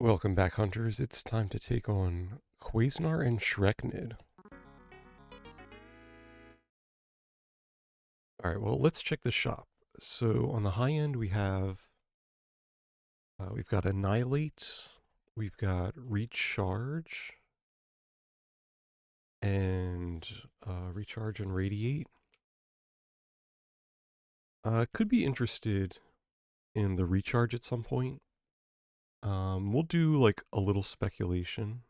Welcome back, hunters. It's time to take on Quasnar and Shreknid. All right, well, let's check the shop. So on the high end, we've got Annihilate, we've got Recharge, and Recharge and Radiate. Could be interested in the Recharge at some point. We'll do like a little speculation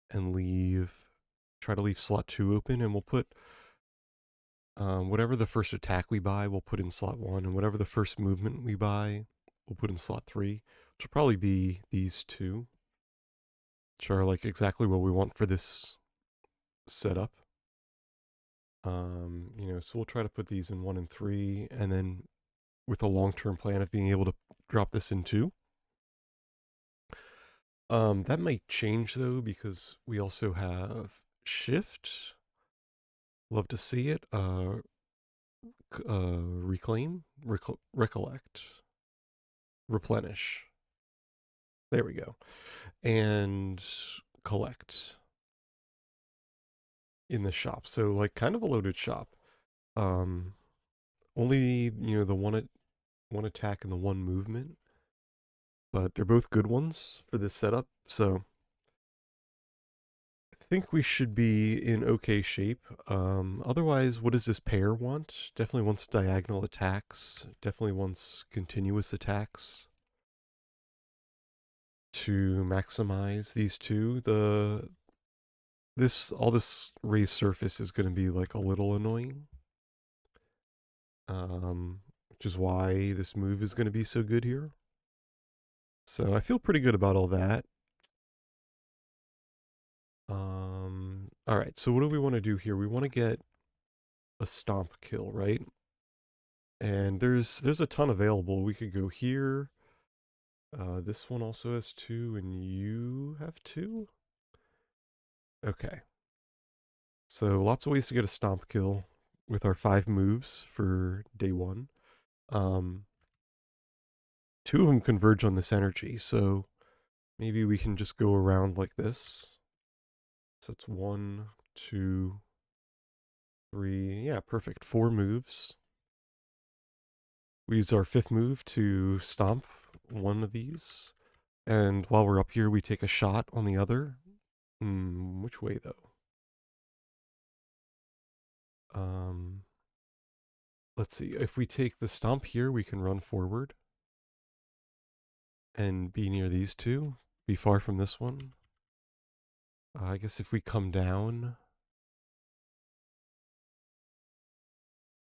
and try to leave slot 2 open, and we'll put whatever the first attack we buy, we'll put in slot 1, and whatever the first movement we buy, we'll put in slot 3, which will probably be these two, which are like exactly what we want for this setup. So we'll try to put these in 1 and 3, and then with a long-term plan of being able to drop this in 2. That might change though, because we also have Shift. Love to see it. Reclaim, recollect, replenish. There we go. And collect in the shop. So like kind of a loaded shop. Only, the one attack and the one movement. But they're both good ones for this setup. So I think we should be in okay shape. Otherwise, what does this pair want? Definitely wants diagonal attacks. Definitely wants continuous attacks to maximize these two. All this raised surface is going to be like a little annoying. Which is why this move is going to be so good here. So I feel pretty good about all that. All right, so what do we want to do here? We want to get a stomp kill, right? And there's a ton available. We could go here. This one also has 2, and you have 2? Okay. So lots of ways to get a stomp kill with our 5 moves for day 1. 2 of them converge on this energy, so maybe we can just go around like this. So it's 1, 2, 3. Yeah, perfect. 4 moves. We use our 5th move to stomp one of these. And while we're up here, we take a shot on the other. Which way, though? Let's see. If we take the stomp here, we can run forward and be near these two. Be far from this one. I guess if we come down,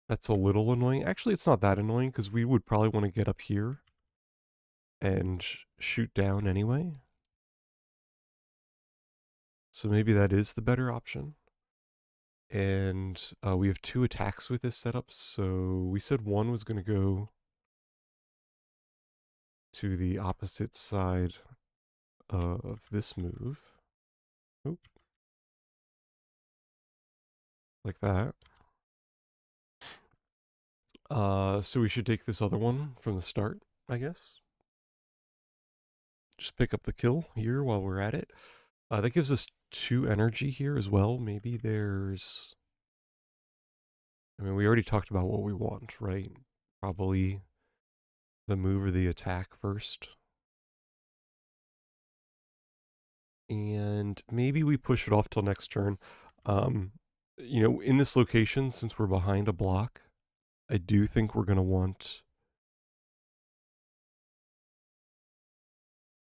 that's a little annoying. Actually, it's not that annoying because we would probably want to get up here and shoot down anyway. So maybe that is the better option. And we have 2 attacks with this setup. So we said one was going to go to the opposite side of this move. Oop. Like that. So we should take this other one from the start, I guess. Just pick up the kill here while we're at it. That gives us 2 energy here as well. Maybe there's... I mean, we already talked about what we want, right? Probably the move or the attack first. And maybe we push it off till next turn. In this location, since we're behind a block, I do think we're going to want...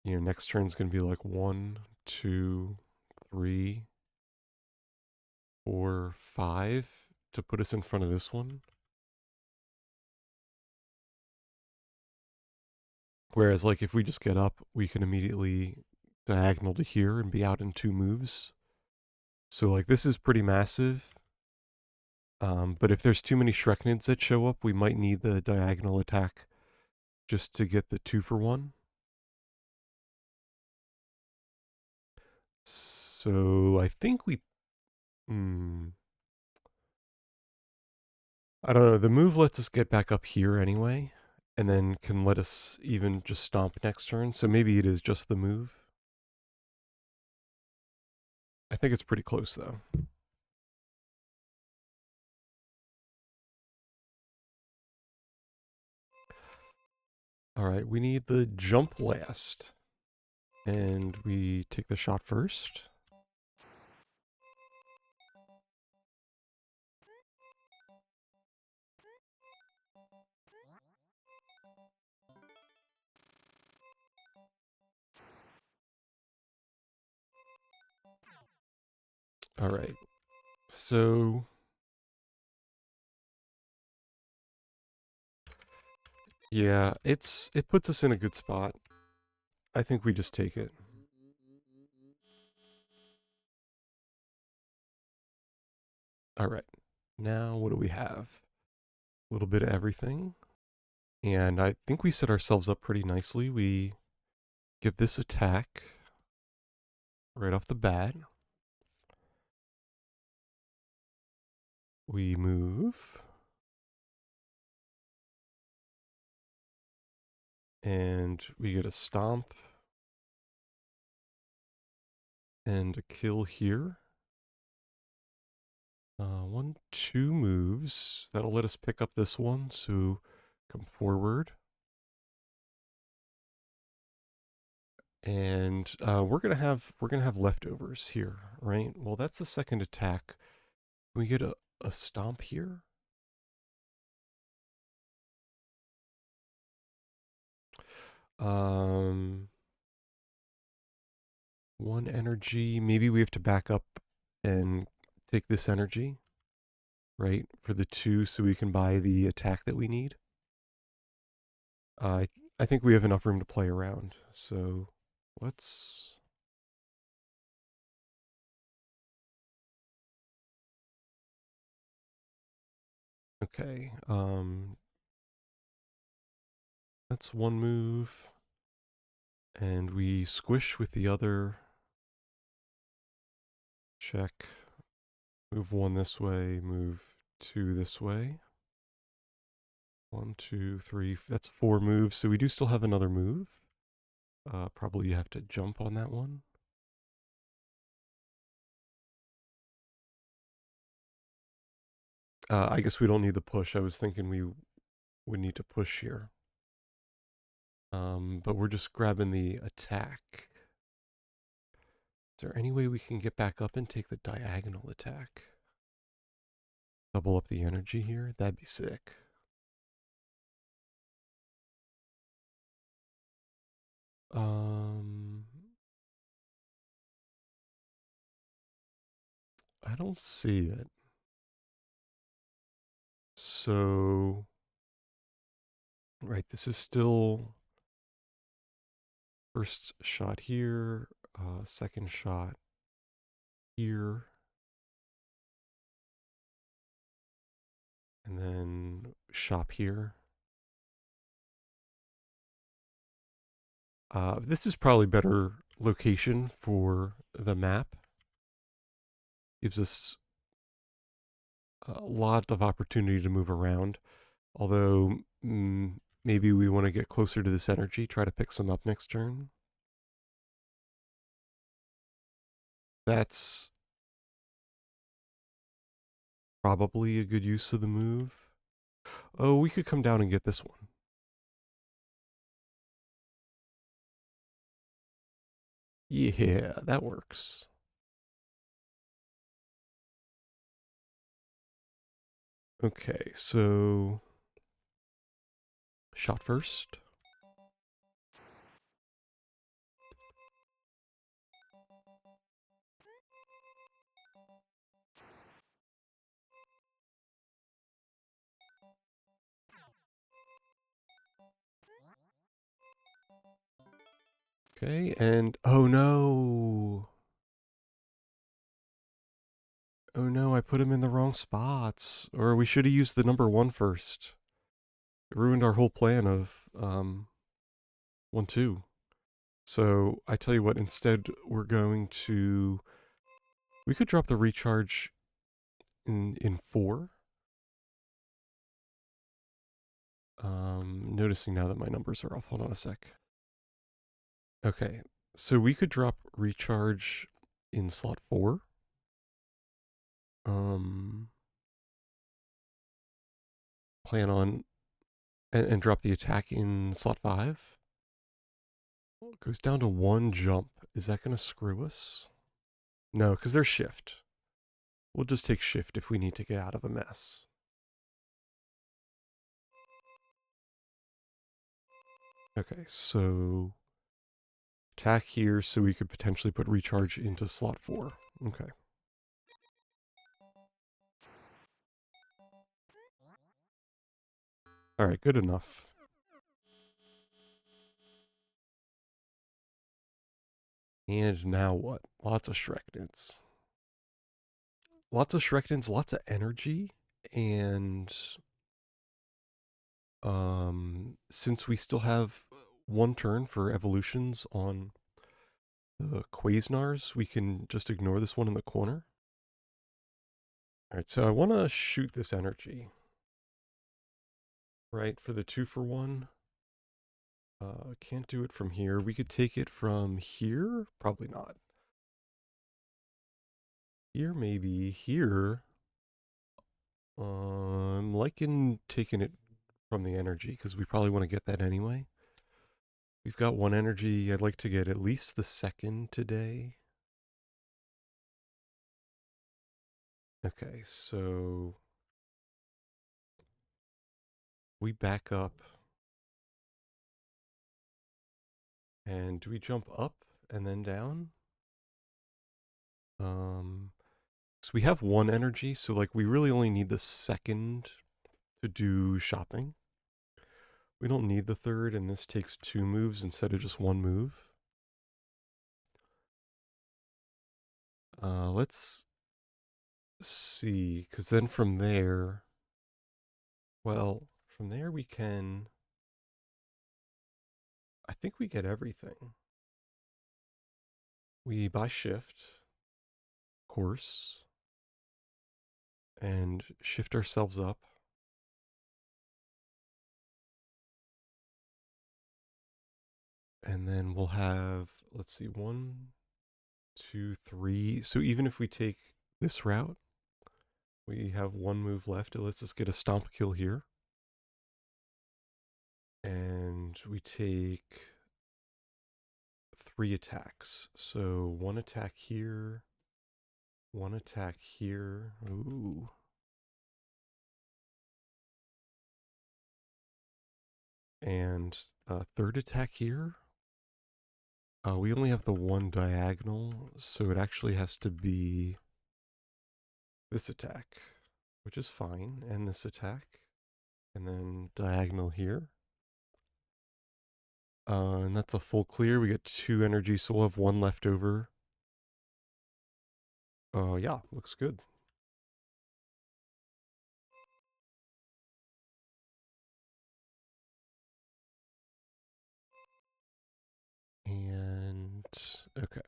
next turn's going to be like 1, 2, 3, 4, 5 to put us in front of this one. Whereas, like, if we just get up, we can immediately diagonal to here and be out in 2 moves. So, like, this is pretty massive. But if there's too many Shreknids that show up, we might need the diagonal attack just to get the 2 for 1. So, I think we... I don't know. The move lets us get back up here anyway. and then can let us even just stomp next turn. So maybe it is just the move. I think it's pretty close though. All right, we need the jump last. And we take the shot first. All right. So yeah, it puts us in a good spot. I think we just take it. All right. Now what do we have? A little bit of everything. And I think we set ourselves up pretty nicely. We get this attack right off the bat. We move. And we get a stomp. And a kill here. 1, 2 moves. That'll let us pick up this one, so come forward. And we're gonna have leftovers here, right? Well, that's the second attack. Can we get a stomp here? Um, 1 energy. Maybe we have to back up and take this energy, right, for the 2, so we can buy the attack that we need. I think we have enough room to play around, so let's. Okay, that's 1 move, and we squish with the other. Check. Move 1 this way, move 2 this way. 1, 2, 3. That's 4 moves, so we do still have another move. Probably you have to jump on that one. I guess we don't need the push. I was thinking we would need to push here. But we're just grabbing the attack. Is there any way we can get back up and take the diagonal attack? Double up the energy here? That'd be sick. I don't see it. So, right, this is still first shot here, second shot here, and then shop here. This is probably better location for the map. Gives us a lot of opportunity to move around. Although maybe we want to get closer to this energy, try to pick some up next turn. That's probably a good use of the move. Oh, we could come down and get this one. Yeah, that works. Okay, so shot first. Okay, and oh no. Oh no, I put him in the wrong spots. Or we should have used the number 1 first. It ruined our whole plan of 1, 2. So I tell you what, instead we're going to. We could drop the recharge in 4. Noticing now that my numbers are off. Hold on a sec. Okay, so we could drop recharge in slot 4. Um, plan on and drop the attack in slot 5. It goes down to 1 jump. Is that going to screw us? No, because there's shift. We'll just take shift if we need to get out of a mess. Okay, so attack here so we could potentially put recharge into slot 4. Okay. Alright, good enough. And now what? Lots of Shreknids. Lots of Shreknids, lots of energy, and since we still have 1 turn for evolutions on the Quasnars, we can just ignore this one in the corner. Alright, so I want to shoot this energy. Right, for the 2 for 1. Can't do it from here. We could take it from here? Probably not. Here, maybe. Here. I'm liking taking it from the energy, because we probably want to get that anyway. We've got 1 energy. I'd like to get at least the 2nd today. Okay, so we back up. And do we jump up and then down? So we have 1 energy, so like we really only need the 2nd to do shopping. We don't need the 3rd, and this takes 2 moves instead of just 1 move. Let's see, because then from there, well, from there we can, I think we get everything. We buy shift, of course, and shift ourselves up. And then we'll have, let's see, 1, 2, 3. So even if we take this route, we have 1 move left. It lets us get a stomp kill here. And we take 3 attacks. So 1 attack here, 1 attack here. Ooh. And 3rd attack here. We only have the 1 diagonal, so it actually has to be this attack, which is fine, and this attack, and then diagonal here. And that's a full clear. We get 2 energy, so we'll have 1 left over. Yeah, looks good. And okay.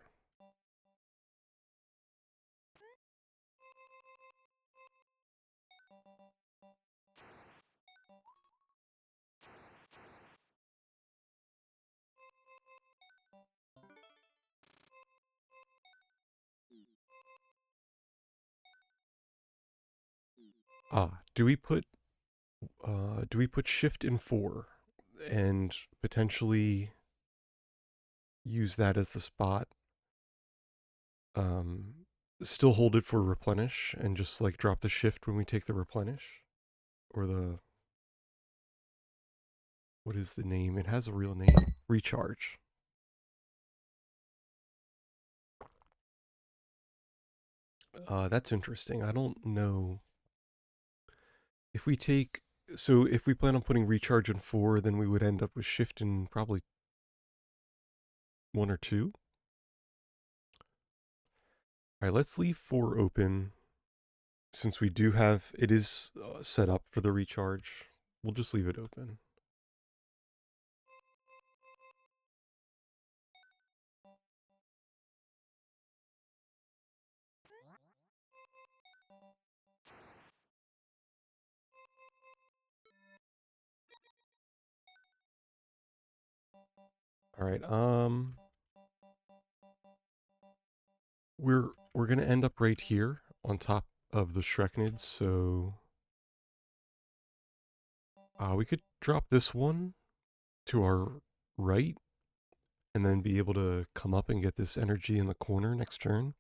Do we put shift in 4 and potentially use that as the spot? Still hold it for replenish and just like drop the shift when we take the replenish? Or the, what is the name? It has a real name. Recharge. That's interesting. I don't know. If we take, so if we plan on putting recharge in 4, then we would end up with shift in probably 1 or 2. All right, let's leave 4 open. Since we do have, it is set up for the recharge. We'll just leave it open. All right. We're gonna end up right here on top of the Shreknid, so we could drop this one to our right and then be able to come up and get this energy in the corner next turn.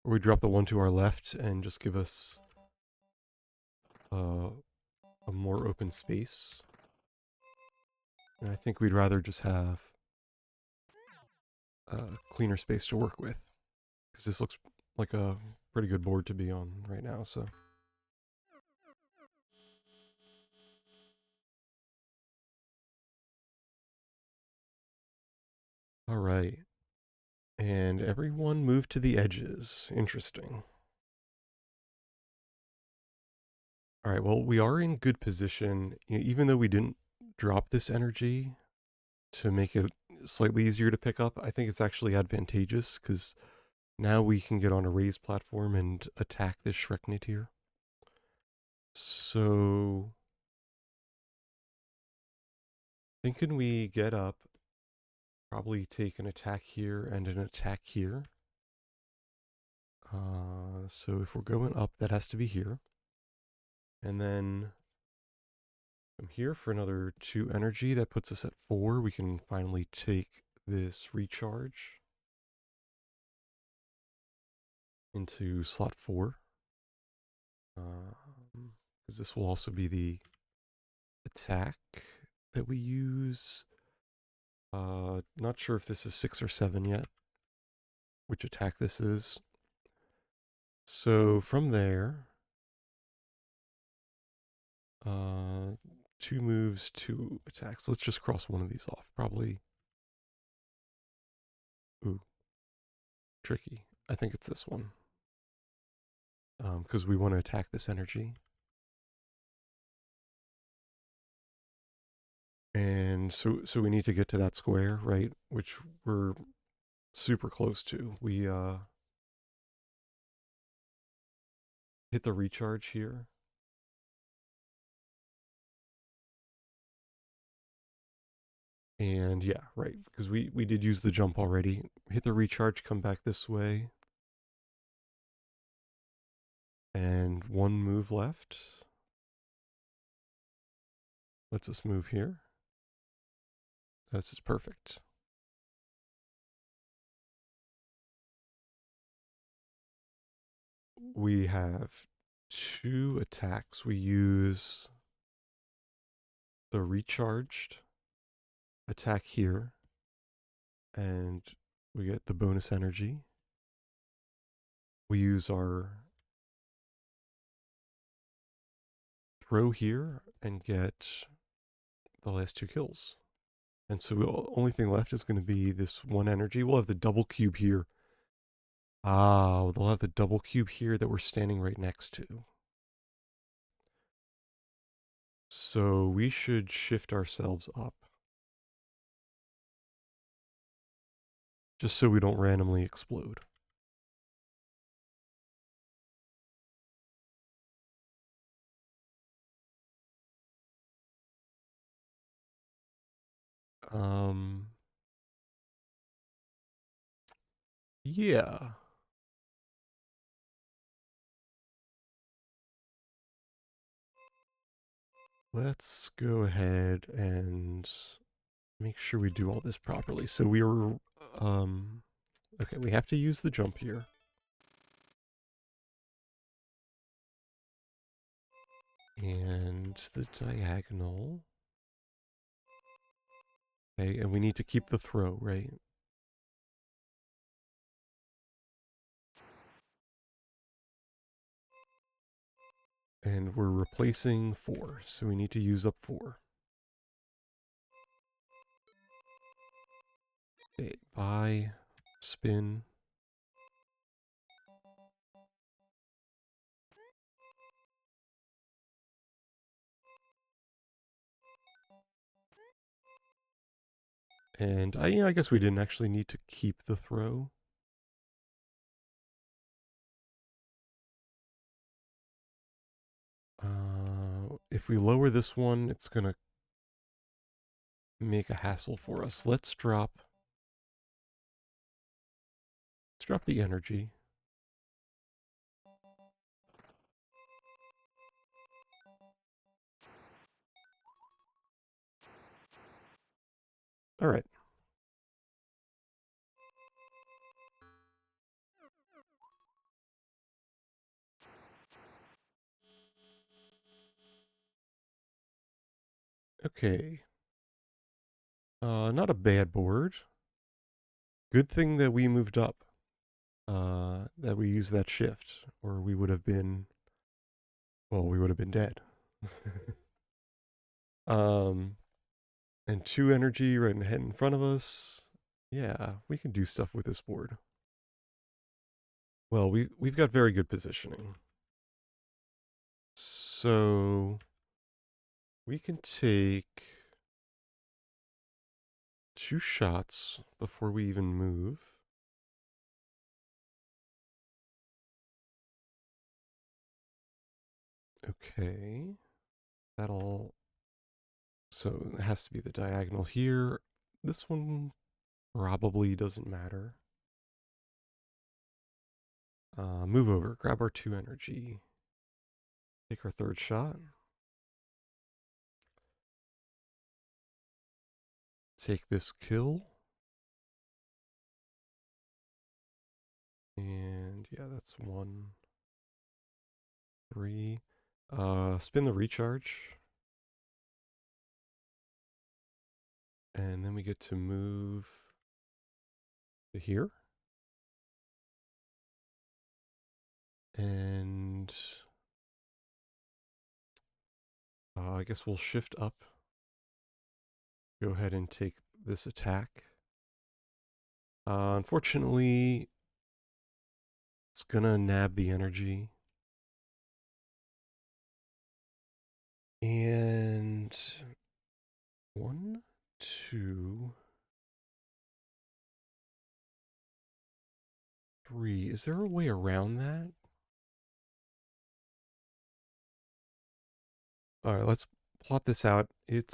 Or we drop the one to our left and just give us uh, a more open space. And I think we'd rather just have a cleaner space to work with, because this looks like a pretty good board to be on right now, so. All right. And everyone moved to the edges. Interesting. All right, well, we are in good position. Even though we didn't drop this energy to make it slightly easier to pick up, I think it's actually advantageous because now we can get on a raised platform and attack this Shreknid here. So, thinking we get up, probably take an attack here and an attack here. So if we're going up, that has to be here. And then I'm here for another 2 energy. That puts us at 4. We can finally take this recharge into slot 4. Because this will also be the attack that we use. Not sure if this is 6 or 7 yet, which attack this is. So from there, 2 moves, 2 attacks. Let's just cross one of these off. Probably. Ooh, tricky. I think it's this one. Because we want to attack this energy. And so we need to get to that square, right? Which we're super close to. We hit the recharge here. And yeah, right, because we did use the jump already. Hit the recharge, come back this way. And 1 move left. Let's us move here. This is perfect. We have 2 attacks. We use the recharged attack here, and we get the bonus energy. We use our throw here and get the last 2 kills. And so the only thing left is going to be this 1 energy. We'll have the double cube here. They'll have the double cube here that we're standing right next to. So we should shift ourselves up. Just so we don't randomly explode. Yeah. Let's go ahead and make sure we do all this properly. So we are, okay, we have to use the jump here. And the diagonal. Okay, and we need to keep the throw, right? And we're replacing 4, so we need to use up 4. Okay, buy, spin. And I guess we didn't actually need to keep the throw. If we lower this one, it's going to make a hassle for us. Let's drop drop the energy. All right. Okay. Not a bad board. Good thing that we moved up. That we used that shift, or we would have been, well, we would have been dead. um, and 2 energy right ahead in front of us. Yeah, we can do stuff with this board. Well, we've got very good positioning. So we can take 2 shots before we even move. Okay. That'll... So it has to be the diagonal here. This one probably doesn't matter. Move over, grab our 2 energy. Take our 3rd shot. Take this kill. And yeah, that's 1, 3. Spin the recharge. And then we get to move to here. And I guess we'll shift up. Go ahead and take this attack. Unfortunately, it's gonna nab the energy. And 1, 2, 3. Is there a way around that? All right, let's plot this out. It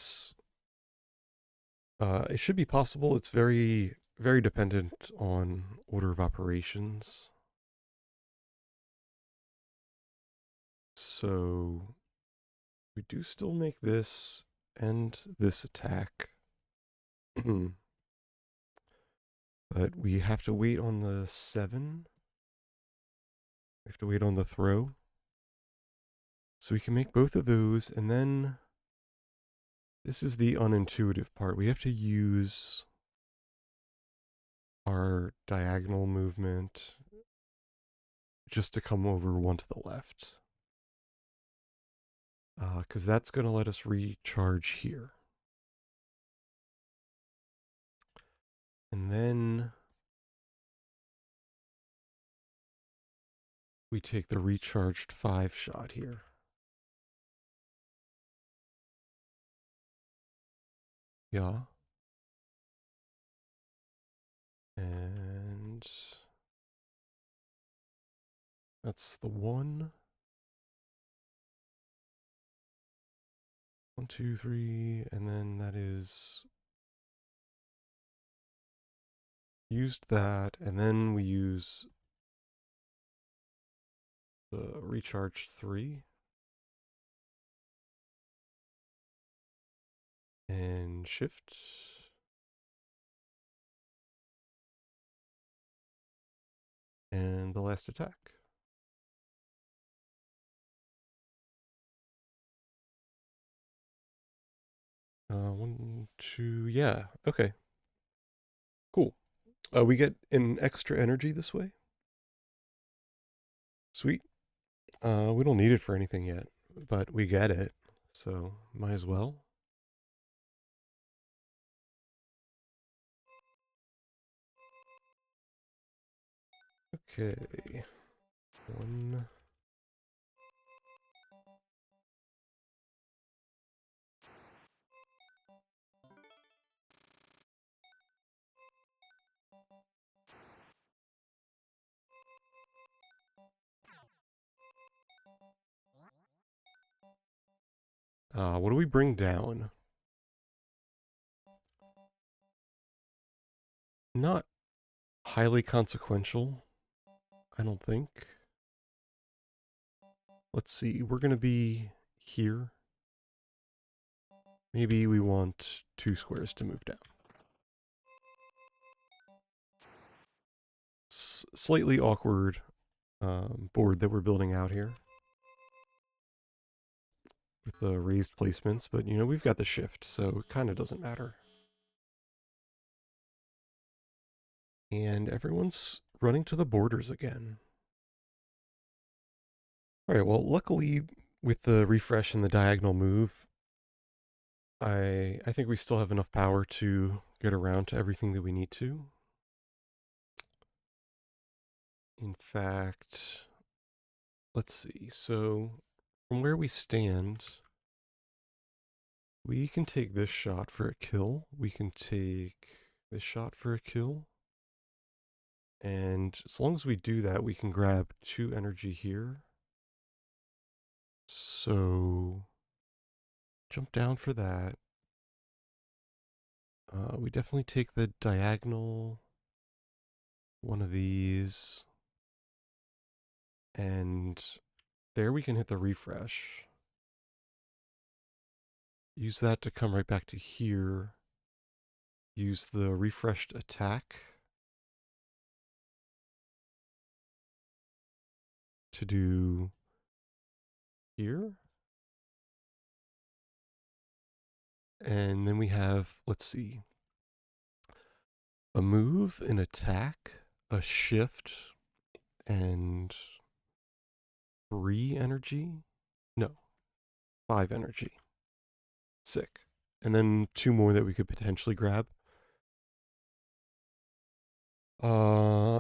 should be possible. It's very, very dependent on order of operations. So we do still make this and this attack. But we have to wait on the 7. We have to wait on the throw. So we can make both of those, and then this is the unintuitive part. We have to use our diagonal movement just to come over 1 to the left. Because that's going to let us recharge here. And then we take the recharged 5 shot here. Yeah. And that's the 1. 1, 2, 3, and then that is used that, and then we use the recharge 3 and shift. And the last attack. 1, 2, yeah, okay. Cool. We get an extra energy this way. Sweet. We don't need it for anything yet, but we get it, so might as well. Okay. 1. What do we bring down? Not highly consequential, I don't think. Let's see, we're going to be here. Maybe we want 2 squares to move down. Slightly awkward board that we're building out here with the raised placements, but you know, we've got the shift, so it kind of doesn't matter. And everyone's running to the borders again. All right, well, luckily with the refresh and the diagonal move, I think we still have enough power to get around to everything that we need to. In fact, let's see. So from where we stand, we can take this shot for a kill. We can take this shot for a kill. And as long as we do that, we can grab 2 energy here. So jump down for that. We definitely take the diagonal, one of these, and there we can hit the refresh. Use that to come right back to here. Use the refreshed attack to do here. And then we have, let's see, a move, an attack, a shift, and 3 energy. No, 5 energy. Sick. And then 2 more that we could potentially grab.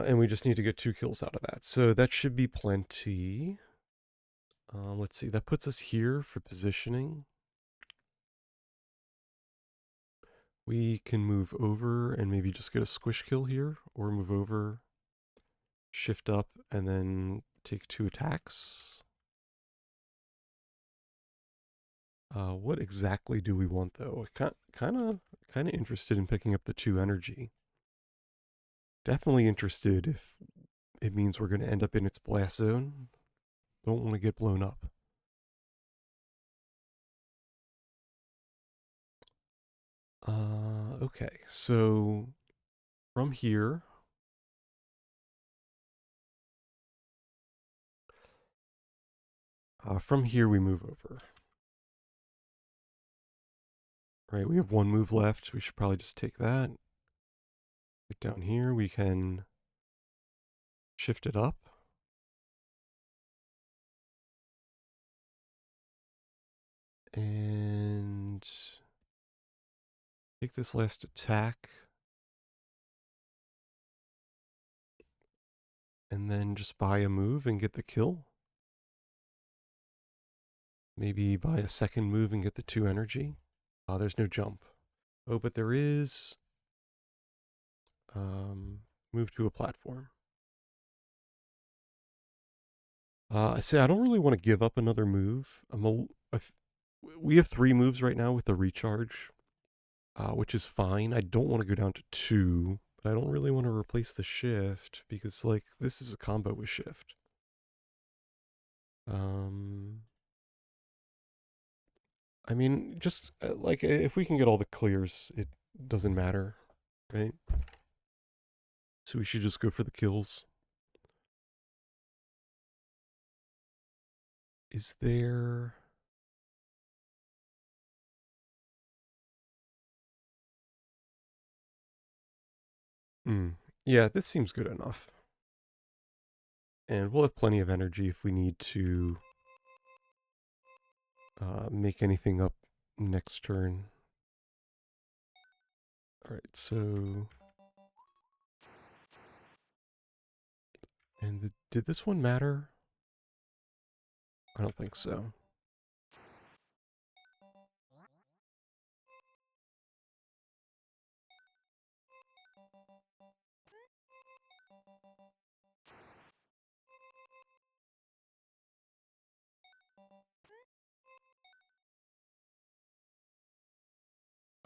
And we just need to get 2 kills out of that. So that should be plenty. Let's see, that puts us here for positioning. We can move over and maybe just get a squish kill here, or move over, shift up, and then take 2 attacks. What exactly do we want though? Kind of interested in picking up the 2 energy. Definitely interested if it means we're going to end up in its blast zone. Don't want to get blown up. Okay, so from here, we move over. Right, we have 1 move left. We should probably just take that. Get down here, we can shift it up. And take this last attack. And then just buy a move and get the kill. Maybe buy a second move and get the 2 energy. There's no jump. Oh, but there is move to a platform. I say I don't really want to give up another move. We have 3 moves right now with the recharge, which is fine. I don't want to go down to 2, but I don't really want to replace the shift because, like, this is a combo with shift. I mean, just like if we can get all the clears, it doesn't matter, right? So we should just go for the kills. Is there... Yeah, this seems good enough. And we'll have plenty of energy if we need to make anything up next turn. Alright, so... And did this one matter? I don't think so.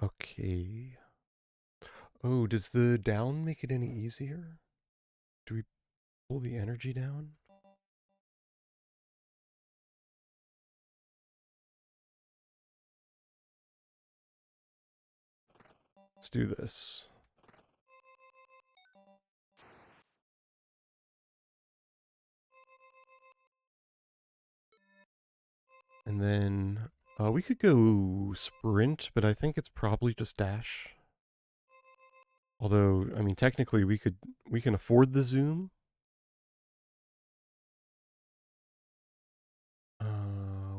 Okay. Oh, does the down make it any easier? Do we pull the energy down? Let's do this. And then we could go sprint, but I think it's probably just dash. Although, I mean, technically we can afford the zoom.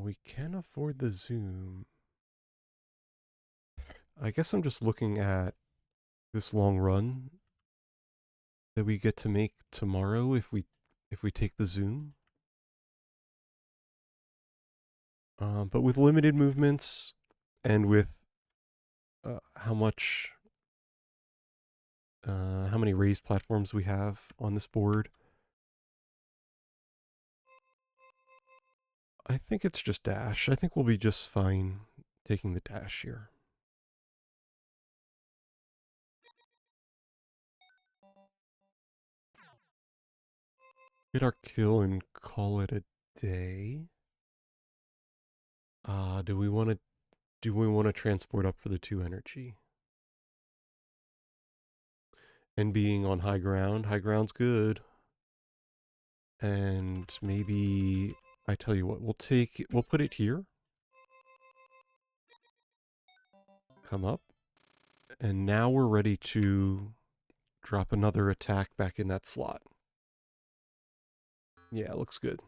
We can afford the zoom. I guess I'm just looking at this long run that we get to make tomorrow if we take the zoom. But with limited movements and with how many raised platforms we have on this board, I think it's just dash. I think we'll be just fine taking the dash here. Get our kill and call it a day. Do we want to transport up for the 2 energy? And being on high ground's good. And maybe I tell you what, we'll put it here. Come up. And now we're ready to drop another attack back in that slot. Yeah, looks good.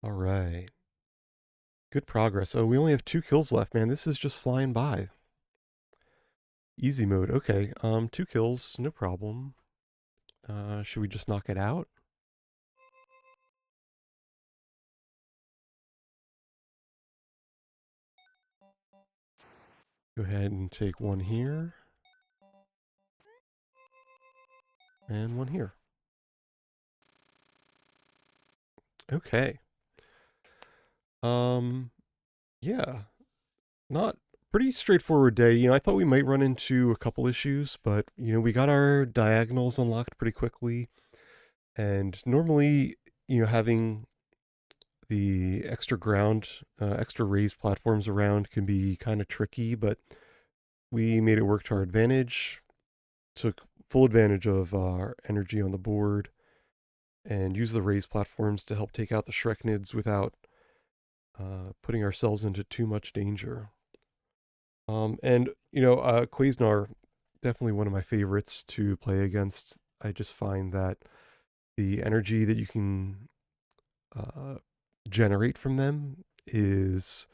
All right. Good progress. Oh, we only have 2 kills left, man. This is just flying by. Easy mode. Okay. 2 kills, no problem. Should we just knock it out? Go ahead and take 1 here. And 1 here. Okay. Yeah. Not pretty straightforward day. You know, I thought we might run into a couple issues, but you know, we got our diagonals unlocked pretty quickly. And normally, you know, having the extra raised platforms around can be kind of tricky, but we made it work to our advantage, took full advantage of our energy on the board, and used the raised platforms to help take out the Shreknids without putting ourselves into too much danger. And, you know, Quasnar, definitely one of my favorites to play against. I just find that the energy that you can generate from them is,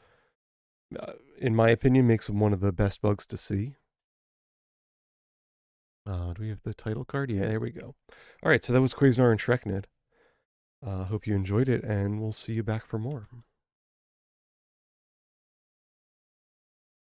in my opinion, makes them one of the best bugs to see. Do we have the title card? Yeah, there we go. All right, so that was Quasnar and Shreknid. Hope you enjoyed it, and we'll see you back for more.